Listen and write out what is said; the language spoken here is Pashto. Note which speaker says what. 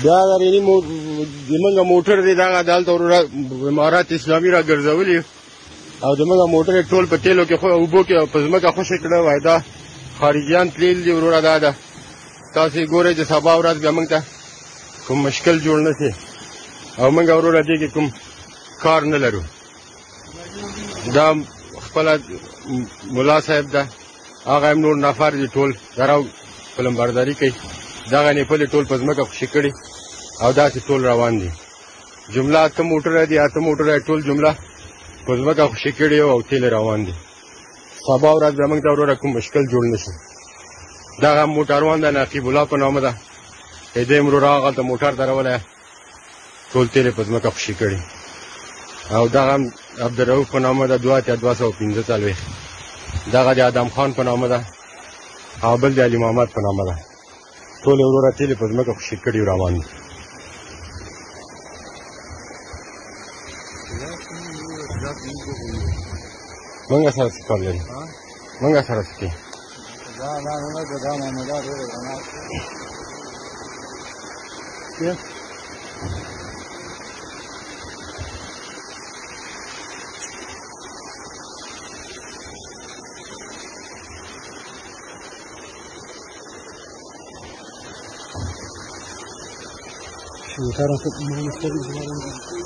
Speaker 1: دا غرینی زمونږ موټر دی دغه دلته وروره امارات اسلامي را ګرځولي او زمونږ موټر یې ټول په تیلو کې اوبو کې په ځمکه خوشې کړی وای دا خارجیان تللي دي وروره دا ده تاسو یې ګورئ چې سبا ورځ بیا موږ ته کوم مشکل جوړ نه شي او موږ وروره دې کې کوم کار نه لرو دا خپله ملا صاحب ده هغه هم نور نفر دي ټول دراو فلمبرداري کوي دغه نیپلې ټول په ځمکه خوشې کړي او داسې ټول روان دي جمله اته موټره دي اته موټره ټول جمله په ځمکه خوشې کړي او تیل روان دي سبا ورځ به موږ ته وروره کوم مشکل جوړ نه شي دغه موټروان د نقیب الله په نامه ده دی هم وروره هغلته موټر درولی ټول تیل یې په ځمکه خوشې کړي او دغه هم عبدالرؤف په نامه ده 2 دغه د ادم خان په نامه ده او بل د علي محمد په نامه ده ټول یې وروره تیل یې په ځمکه خوشې کړي روان دي منګه سره څه کار لري منګه سره څه کوي
Speaker 2: شو ترى